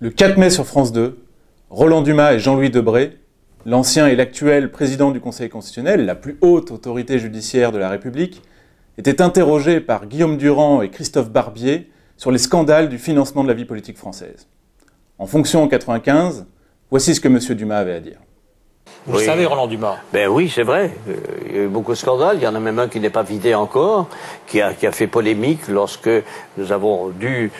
Le 4 mai sur France 2, Roland Dumas et Jean-Louis Debré, l'ancien et l'actuel président du Conseil constitutionnel, la plus haute autorité judiciaire de la République, étaient interrogés par Guillaume Durand et Christophe Barbier sur les scandales du financement de la vie politique française. En fonction en 1995, voici ce que M. Dumas avait à dire. Vous le savez, Roland Dumas? Ben oui, c'est vrai. Il y a eu beaucoup de scandales. Il y en a même un qui n'est pas vidé encore, qui a fait polémique lorsque nous avons dû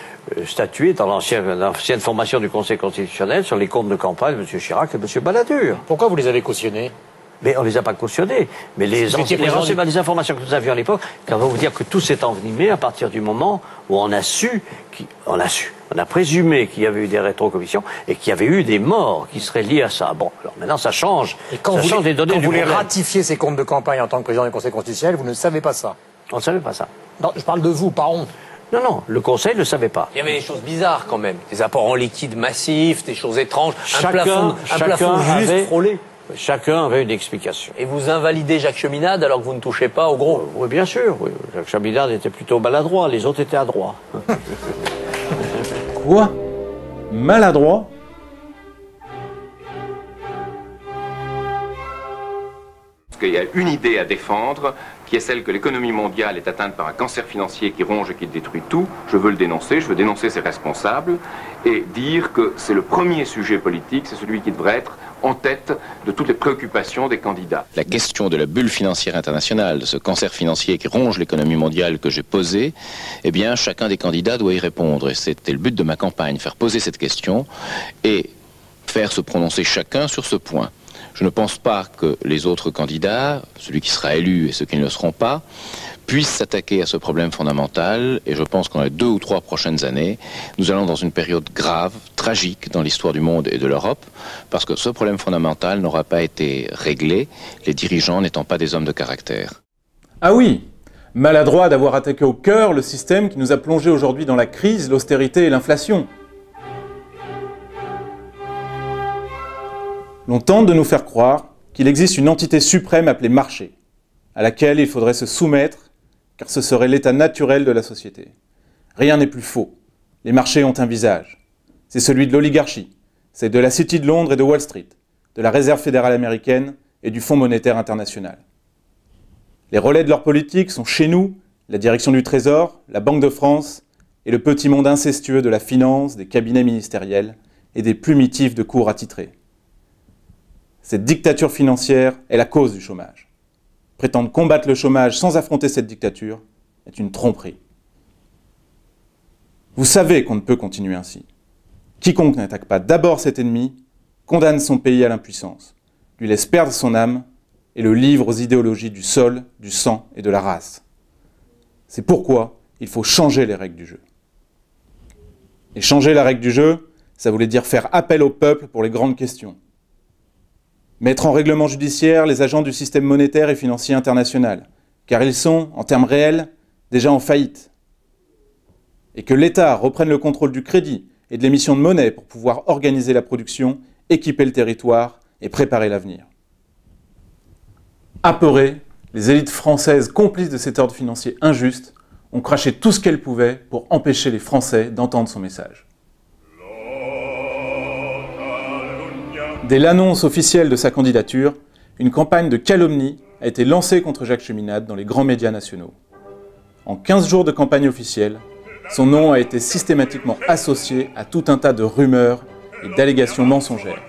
statuer dans l'ancienne formation du Conseil constitutionnel sur les comptes de campagne de M. Chirac et de M. Balladur. Pourquoi vous les avez cautionnés? Mais on ne les a pas cautionnés. Mais les informations que nous avions à l'époque, on va vous dire que tout s'est envenimé à partir du moment où on a présumé qu'il y avait eu des rétrocommissions et qu'il y avait eu des morts qui seraient liés à ça. Bon, alors maintenant ça change. Et quand ça change les données du problème. Quand vous voulez ratifier ces comptes de campagne en tant que président du Conseil constitutionnel, vous ne savez pas ça? On ne savait pas ça. Non, je parle de vous, pas on. Non, non, le Conseil ne le savait pas. Il y avait des choses bizarres quand même. Des apports en liquide massifs, des choses étranges. Un plafond juste frôlé. Chacun avait une explication. Et vous invalidez Jacques Cheminade alors que vous ne touchez pas au gros? Oui, bien sûr. Oui. Jacques Cheminade était plutôt maladroit, les autres étaient adroits. Quoi? Maladroit? Parce qu'il y a une idée à défendre, qui est celle que l'économie mondiale est atteinte par un cancer financier qui ronge et qui détruit tout. Je veux le dénoncer, je veux dénoncer ses responsables et dire que c'est le premier sujet politique, c'est celui qui devrait être en tête de toutes les préoccupations des candidats. La question de la bulle financière internationale, de ce cancer financier qui ronge l'économie mondiale que j'ai posé, eh bien chacun des candidats doit y répondre. Et c'était le but de ma campagne, faire poser cette question et faire se prononcer chacun sur ce point. Je ne pense pas que les autres candidats, celui qui sera élu et ceux qui ne le seront pas, puissent s'attaquer à ce problème fondamental. Et je pense qu'en les 2 ou 3 prochaines années, nous allons dans une période grave, tragique dans l'histoire du monde et de l'Europe, parce que ce problème fondamental n'aura pas été réglé, les dirigeants n'étant pas des hommes de caractère. Ah oui, maladroit d'avoir attaqué au cœur le système qui nous a plongé aujourd'hui dans la crise, l'austérité et l'inflation. L'on tente de nous faire croire qu'il existe une entité suprême appelée marché, à laquelle il faudrait se soumettre, car ce serait l'état naturel de la société. Rien n'est plus faux. Les marchés ont un visage. C'est celui de l'oligarchie. C'est de la City de Londres et de Wall Street, de la Réserve fédérale américaine et du Fonds monétaire international. Les relais de leur politique sont chez nous, la direction du Trésor, la Banque de France et le petit monde incestueux de la finance, des cabinets ministériels et des plumitifs de cours attitrés. Cette dictature financière est la cause du chômage. Prétendre combattre le chômage sans affronter cette dictature est une tromperie. Vous savez qu'on ne peut continuer ainsi. Quiconque n'attaque pas d'abord cet ennemi condamne son pays à l'impuissance, lui laisse perdre son âme et le livre aux idéologies du sol, du sang et de la race. C'est pourquoi il faut changer les règles du jeu. Et changer la règle du jeu, ça voulait dire faire appel au peuple pour les grandes questions. Mettre en règlement judiciaire les agents du système monétaire et financier international, car ils sont, en termes réels, déjà en faillite. Et que l'État reprenne le contrôle du crédit et de l'émission de monnaie pour pouvoir organiser la production, équiper le territoire et préparer l'avenir. Apeurées, les élites françaises complices de cet ordre financier injuste ont craché tout ce qu'elles pouvaient pour empêcher les Français d'entendre son message. Dès l'annonce officielle de sa candidature, une campagne de calomnie a été lancée contre Jacques Cheminade dans les grands médias nationaux. En 15 jours de campagne officielle, son nom a été systématiquement associé à tout un tas de rumeurs et d'allégations mensongères.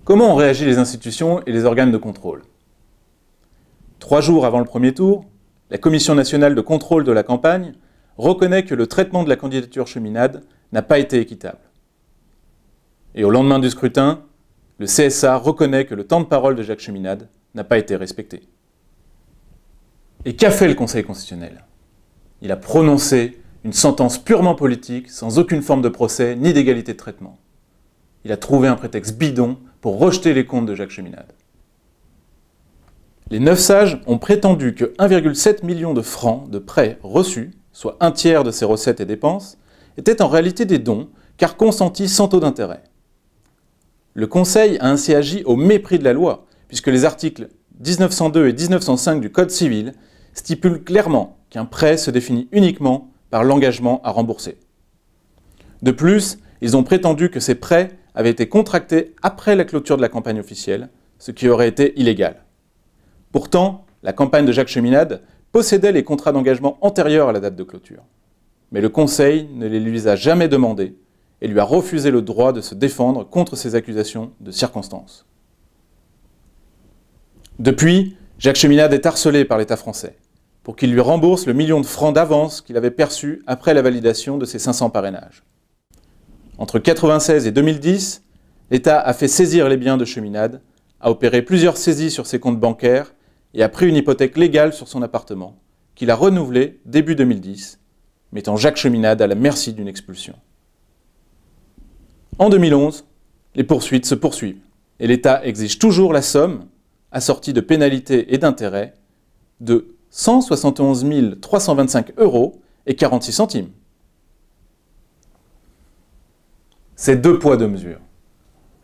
Comment ont réagi les institutions et les organes de contrôle? 3 jours avant le premier tour, la Commission nationale de contrôle de la campagne reconnaît que le traitement de la candidature Cheminade n'a pas été équitable. Et au lendemain du scrutin, le CSA reconnaît que le temps de parole de Jacques Cheminade n'a pas été respecté. Et qu'a fait le Conseil constitutionnel? Il a prononcé une sentence purement politique, sans aucune forme de procès ni d'égalité de traitement. Il a trouvé un prétexte bidon pour rejeter les comptes de Jacques Cheminade. Les 9 sages ont prétendu que 1,7 million de francs de prêts reçus, soit un tiers de ses recettes et dépenses, étaient en réalité des dons, car consentis sans taux d'intérêt. Le Conseil a ainsi agi au mépris de la loi, puisque les articles 1902 et 1905 du Code civil stipulent clairement qu'un prêt se définit uniquement par l'engagement à rembourser. De plus, ils ont prétendu que ces prêts avaient été contractés après la clôture de la campagne officielle, ce qui aurait été illégal. Pourtant, la campagne de Jacques Cheminade possédait les contrats d'engagement antérieurs à la date de clôture. Mais le Conseil ne les lui a jamais demandés et lui a refusé le droit de se défendre contre ces accusations de circonstance. Depuis, Jacques Cheminade est harcelé par l'État français pour qu'il lui rembourse le million de francs d'avance qu'il avait perçu après la validation de ses 500 parrainages. Entre 1996 et 2010, l'État a fait saisir les biens de Cheminade, a opéré plusieurs saisies sur ses comptes bancaires et a pris une hypothèque légale sur son appartement, qu'il a renouvelé début 2010, mettant Jacques Cheminade à la merci d'une expulsion. En 2011, les poursuites se poursuivent et l'État exige toujours la somme, assortie de pénalités et d'intérêts, de 171 325 € et 46 centimes. C'est 2 poids 2 mesures.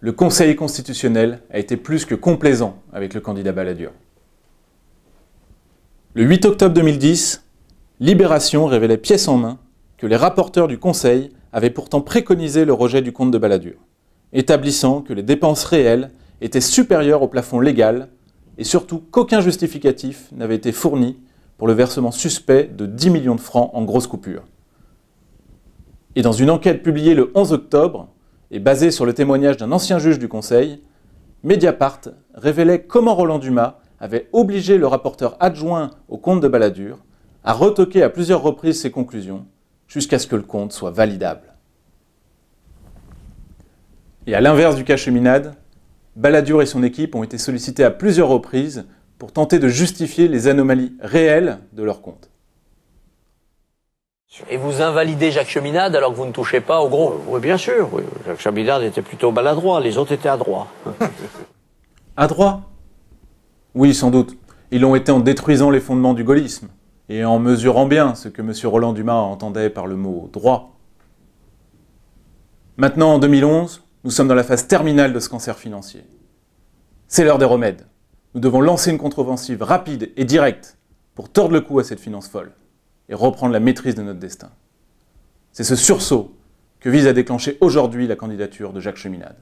Le Conseil constitutionnel a été plus que complaisant avec le candidat Balladur. Le 8 octobre 2010, Libération révélait pièce en main que les rapporteurs du Conseil avaient pourtant préconisé le rejet du compte de Balladur, établissant que les dépenses réelles étaient supérieures au plafond légal et surtout qu'aucun justificatif n'avait été fourni pour le versement suspect de 10 millions de francs en grosses coupures. Et dans une enquête publiée le 11 octobre et basée sur le témoignage d'un ancien juge du Conseil, Mediapart révélait comment Roland Dumas avait obligé le rapporteur adjoint au compte de Balladur à retoquer à plusieurs reprises ses conclusions jusqu'à ce que le compte soit validable. Et à l'inverse du cas Cheminade, Balladur et son équipe ont été sollicités à plusieurs reprises pour tenter de justifier les anomalies réelles de leur compte. Et vous invalidez Jacques Cheminade alors que vous ne touchez pas au gros? Oui, bien sûr. Oui. Jacques Cheminade était plutôt maladroit, les autres étaient adroits. Adroit? Oui, sans doute. Ils l'ont été en détruisant les fondements du gaullisme et en mesurant bien ce que M. Roland Dumas entendait par le mot « droit ». Maintenant, en 2011, nous sommes dans la phase terminale de ce cancer financier. C'est l'heure des remèdes. Nous devons lancer une contre-offensive rapide et directe pour tordre le cou à cette finance folle et reprendre la maîtrise de notre destin. C'est ce sursaut que vise à déclencher aujourd'hui la candidature de Jacques Cheminade.